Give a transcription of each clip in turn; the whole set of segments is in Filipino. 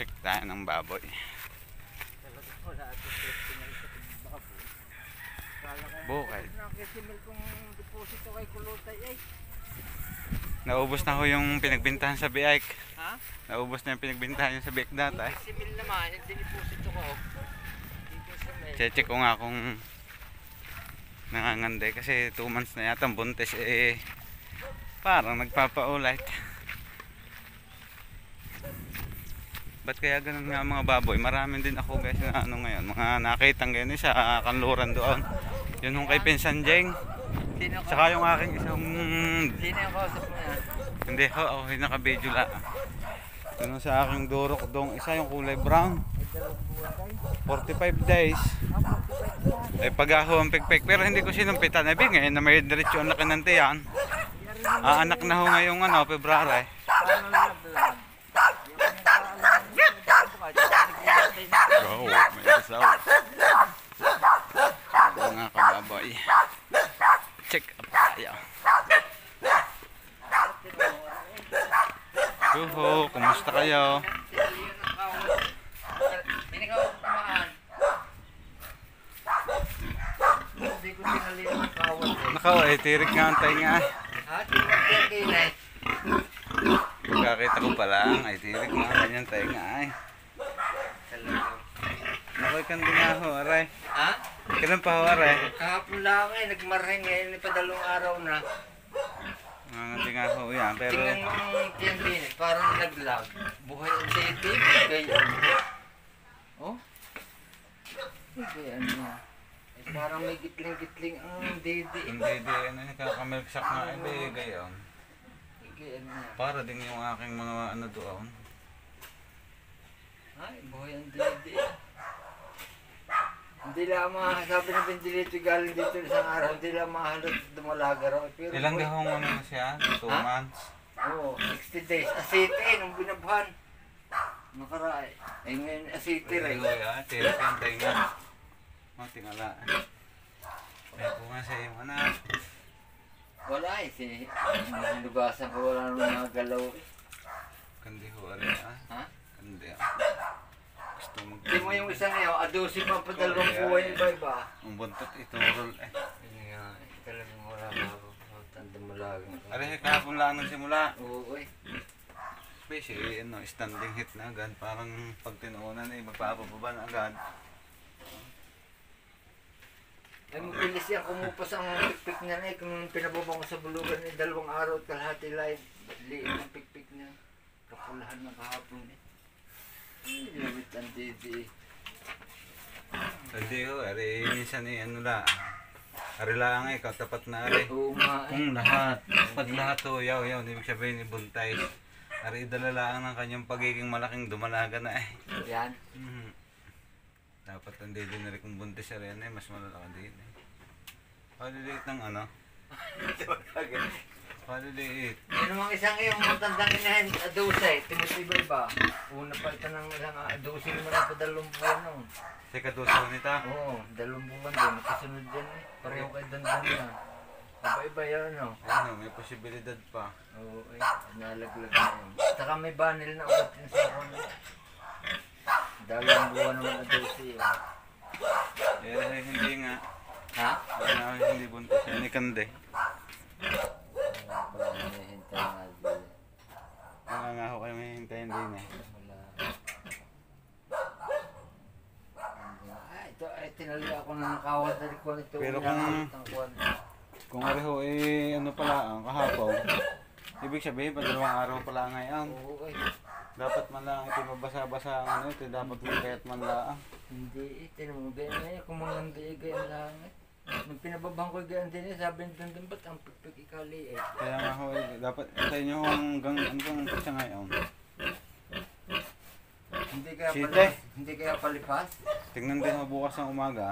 Check tayo ng baboy. Bukay. Naubos na ho yung pinagbintahan sa Biak. Ha? Naubos na yung pinagbintahan yung sa Biak data. Simil naman, yung diniposito ko. Check ko nga kung nanganganday kasi 2 months na yata ang buntis parang nagpapaulit. Ba't kaya ganun nga mga baboy? Maraming din ako guys na ano ngayon, mga nakitang ganyan sa kanluran doon. Yun yung kay Pinsan Jeng. Saka yung aking isang... Sino yung kausap mo yan? Hindi ho, ako yung naka-video lang. Yun sa aking durok dong isa yung kulay brown. 45 days. Pag ako ang pigpig, pero hindi ko sinumpitan. Ngayon na may diretso ang laki ng tiyan. Anak na ho ngayong February. Oh, may isaw. Mga kababoy. Check up tayo. Yuho, kumusta kayo? Nakaw tirik nga ang tainga. Pagkakita ko pa lang, tirik nga ang kanyang tainga Nakoy kan din nga ho, aray. Ha? Kailan pa ho, aray? Kahapon lang nagmaring ngayon, padalong araw na. Hindi nga ho yan, pero... Tingnan mo ang tiyan din, parang naglag. Buhay ang city, ganyan. Oh? Ganyan niya. Parang may gitling-gitling ang didi. Hindi, nakakamilksak nga, gayon. Ganyan niya. Para din yung aking mga doon. Ay, buhay ang didi. Hindi lang sabi na Benjilito galing dito isang araw, hindi lang mahalot dumalaga raw. Pero ilang gahong na siya? 2 months? Oo, 60 days. Asite, nung binabahan. Nakaray. Ngayon asite rin. Tirik ang tainga. Tingala. Kaya po nga sa iyo, anak. Wala hinugasan ko, wala nang mga galaw Kandi ho, aray Ha? Kandi Gusto Hindi mo yung isang ngayon, adosin mo pa dalawang buhay iba-iba. Ang buntot ito, roll Hindi nga, talagang wala ako. Tanda mo lang. Aray, kahapon lang nagsimula. Oo, Especially, standing hit na agad. Parang pag tinuunan magpapababa na agad. Ay, mapilis yan, kumupas ang pikpik niya na kung pinababang ko sa bulugan ni 2 araw at kalahati live. Liit ang pikpik niya. Kapulahan ng kahapon Ay, lamit ang didi. Hindi ho, aray, minsan Ari lang katapat na aray. Oo nga Kung lahat. Pag lahat ho, yaw, ibig sabihin ni Buntay. Ari, dalalaan ng kanyang pagiging malaking dumalaga na Yan. Dapat hindi din na rin kung buntis siya rin mas malalaki din Paliliit ng Paliliit. Yan namang isang iyong matandang inahin, adusay, tinutibay ba? Una pa ito ng isang adusay mo na pa 2 buwan nung. Sa kadusaw nita? Oo, 2 buwan din, nakasunod din Pareho kay Dandan na. Iba-iba yan May posibilidad pa. Oo, nalaglag na yun. Saka may banil na ugat yun sa ako 2 buwan naman adusay Hindi nga. Ha? Hindi buntis. Yan ikande. Wala may hintay na adusay. Nga ho kayo may hintayin din Wala. Ay, tinali ako na nakawal na rin ito. Pero kung ari ho pala kahapon. Ibig sabihin, 2 araw pala ngayon. Oo, Dapat man lang mabasa-basa ang dapat magkayat man lang. Hindi, tinamang ganyan na kung mga hindi ganyan lang Nung pinababang ko ganyan din sabi nito ba't ang pikpik ikali Kaya nga ho, dapat tayo nyo hanggang kung siya ngayon. Hindi kaya palipas? Tingnan din ho bukas ng umaga.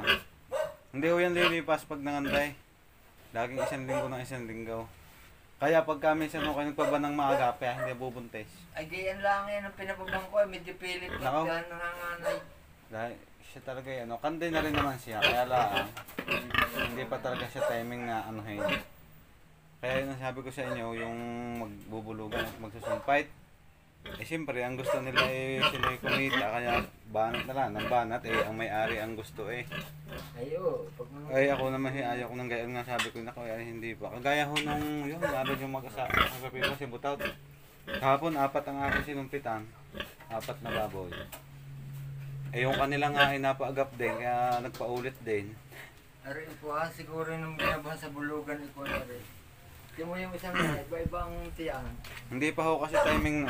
Hindi ho yan lilipas pag nanganday. Laging 1 linggo ng 1 linggo. Kaya pag kami kayo nagpaba ng maaga, kaya hindi bubuntis. Ay, ganyan lang yan ang pinababang ko. Medyo pilit Nako. pag nanganganay. Dahil siya talaga kanday na rin naman siya. Kaya lang, hindi pa talaga siya timing na Kaya yun ang sabi ko sa inyo, yung magbubulugan at magsusumpait. Eh siyempre, ang gusto nila eh sila yung kumita, kaya banat na lang, ng banat eh, ang may-ari ang gusto eh. Ayo, pag Ay ako naman ayaw ko ng gayon nga, sabi ko na kaya hindi pa. Kagaya ho nung yun, naroon yung magkapit si Butout. Kahapon, 4 ang aking sinumpitan. 4 na baboy. Eh yung kanila nga ay napaagap din, kaya nagpaulit din. Ari po siguro nung binabahan sa bulugan ko na rin. Di mo yung isang iba-iba ang tiyang. Hindi pa ho kasi timing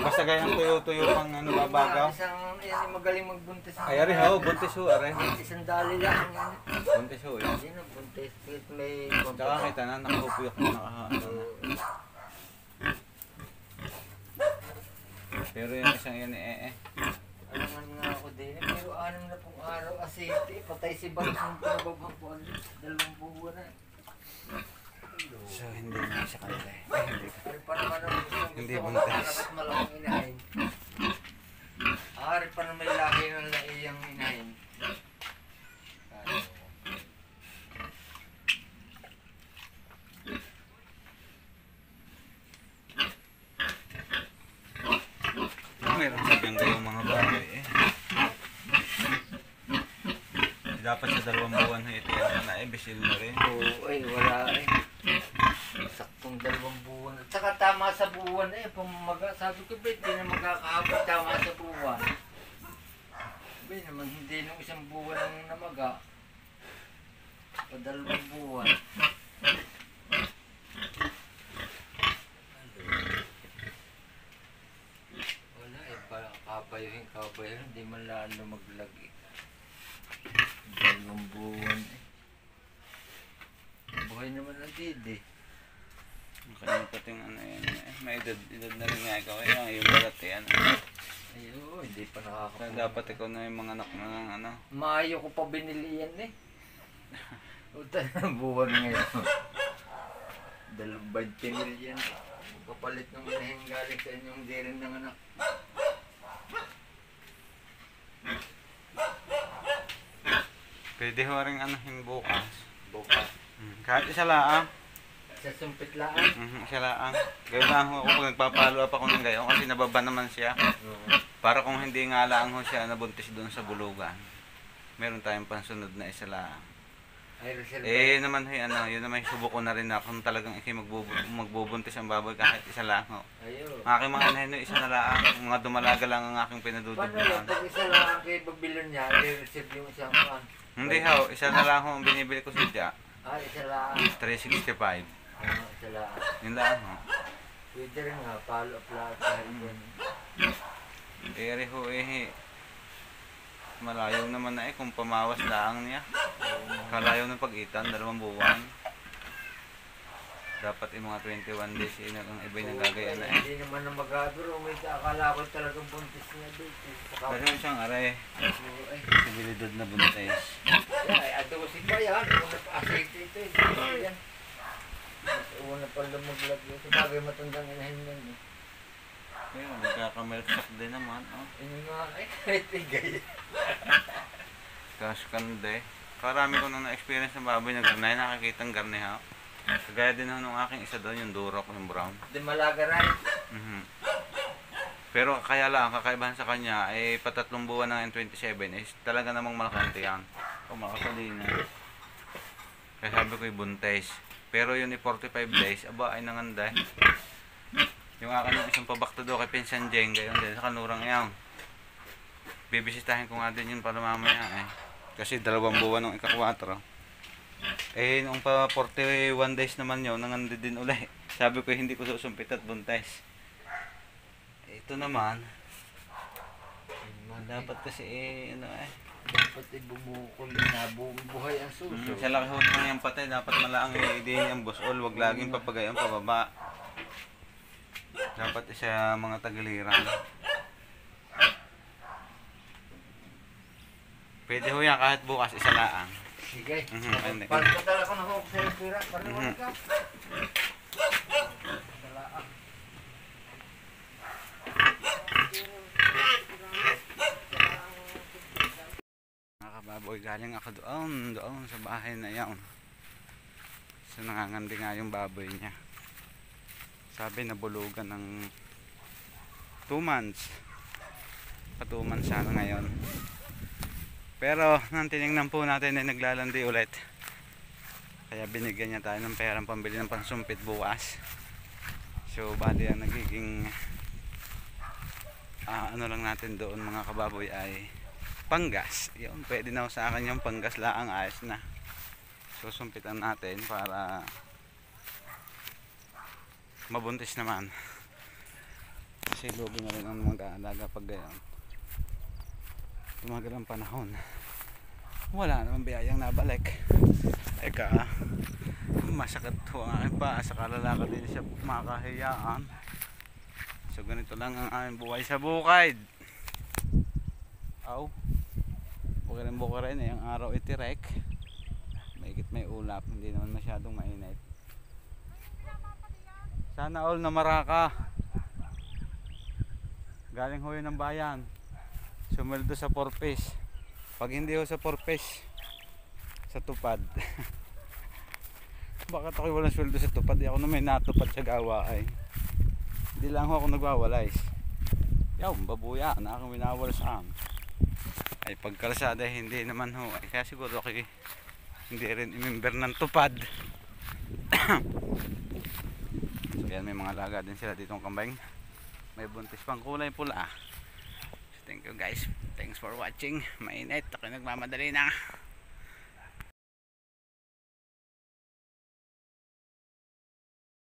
basta gayang tuyo-tuyo pang babagaw. Isang yan magaling magbuntis. Ay ari ho, buntis ho, ari. Isang dali lang yan. Buntis ho yan. Yan ang buntis. Kahit may Tsaka kita na, nakapupuyok na nakahaano na. Pero yung isang yan eh. Alam nga ako din. Pero 6 na pong araw asiti. Patay si Bang yung pinababang ko. 2 buwan na. So hindi na sa kanila eh. Hindi ka. Ari pa naman ang Hindi gusto ko buntis. dapat malaking inahin. Ari pa naman may laki ng laiyang inahin. Meron sabihan kayong mga bagay eh. Dapat sa 2 buwan na ito yan na eh, bisil na rin. Oo, ay wala eh. Saktong 2 buwan. At saka tama sa buwan eh. Pumaga, sabi ko ba, hindi na magkakahabot tama sa buwan. Sabi naman, hindi nung 1 buwan ang namaga. Pa 2 buwan. Wala eh, parang kabayo, hindi man lalo maglagi. 2 buwan eh. Buhay naman ang didi. Kanyang pating ano yan eh. May edad na rin nga ikaw eh. Yung balat eh. Ano. Ayun, hindi pa Kaya nakakapunta. dapat ikaw na yung mga anak na ng ano. Mayo ko pa binili yan eh. Uta na buwan ngayon. 20 million. Kapalit ng inahing galing sa inyong dirin ng anak. Pwede ho rin anahin bukas. Bukas. Kahit isa laang. Sa sumpit laan. Isa laang. Gawin lang ho ako pag nagpapalo up ako ng gayon kasi nababa naman siya. Para kung hindi nga lang ho siya nabuntis doon sa bulugan. Meron tayong pansunod na isa laang. Ay, reserve. Eh naman ho ano, yun naman subok ko na rin na kung talagang ikay magbubuntis ang baboy kahit isa lang ho. Ayun. Ang aking mga inahin ho, isa na laang. Mga dumalaga lang ang aking Paano yun? pinadudugtungan. Pag isa lang kay Babilon niya, i-receive yung isang pan. Hindi ho, isa na lang ho ang binibili ko sa Ah, isa lang. 365. Isa lang. Yun lang ho. Pwede rin nga, follow up lang kahit yan. Ere ho eh. Malayo naman na eh kung pamawas lang niya. Kalayo ng pag-itan, 2 buwan. Dapat yung mga 21 days yun ang iba yung nagagaya na eh. Hindi naman na magagaro. May akala ko talagang buntis niya dito. Kasi yung siyang aray, Ay, sibilidad na buntis. ay, adosin pa yan. Una pa aceite ito eh. Yan. Mas una pa lumaglag yun. Sabagay matandang inahin yan eh. Kaya magkakamilksak din naman. Oh. Yun nga, ay, tigay. Cash kande. Karami ko nung na-experience ng baboy na garnay, nakakita ng garnay ha. Kagaya din ho nung aking isa doon, yung durok, yung brown. Di malagaran. Pero kaya lang, kakaibahan sa kanya, eh patatlong buwan ng N27 is talaga namang malakante yan. O makasalina. Kaya sabi ko yung buntis. Pero yun 45 days, aba ay nanganda. Yung akin yung isang pabakto doon kay Pinsan Jeng, gayon din, sa kanurang yan. Bibisitahin ko nga din yun para mamaya eh. Kasi 2 buwan ng ika-4. Eh, nung pa 41 days naman yun, nanganda din ulit. Sabi ko hindi ko susumpit at buntis. Ito naman, dapat kasi eh, ano eh. Dapat ibubukol na buhay ang suso. Sa laki ho ng yung patay, dapat malaang i-idein yung busol, wag laging papagayon pababa. Dapat isa mga tagiliran. Pwede ho yan kahit bukas isa laang. Sige. Hindi. Pagkatala ko na ho sa pira. Pariwan ka. Talaak. Mga kababoy, galing ako doon sa bahay na yan. So nangangandi nga yung baboy niya. Sabi nabulugan ng 2 months. Pa 2 months sana ngayon. Pero nang tinignan po natin ay naglalandi ulit. Kaya binigyan niya tayo ng perang pambili ng pansumpit bukas. So bali ang nagiging ano lang natin doon mga kababoy ay panggas. Yun, pwede na sa akin yung panggas laang, ayos na. Susumpitan natin para mabuntis naman. Kasi lugi na rin ang mag-aalaga pag gayon. Tumagal ang panahon. Wala naman biyayang nabalik. Eka, masakit ho ang aking pa. Sa kalalakad din siya makahiyaan. So ganito lang ang aming buhay sa bukid. Aw. Okay rin buka rin eh. Ang araw itirek. Mahigit may ulap. Hindi naman masyadong mainit. Sana all na maraka. Galing ho yun ng bayan. Sumuldo sa porpis. Pag hindi ho sa porpis, sa tupad. Bakit ako walang sweldo sa tupad? Ako na may natupad sa gawa ay. Hindi lang ho ako nagwawalis. Yaw, babuya na akong winawalasaan. Ay pagkalasada hindi naman ho. Ay, kaya siguro ako hindi rin i-member ng tupad. So yan, may mga laga din sila ditong kambing. May buntis pang kulay pula. So, thank you guys. Thanks for watching. Mainit. Ako nagmamadali na.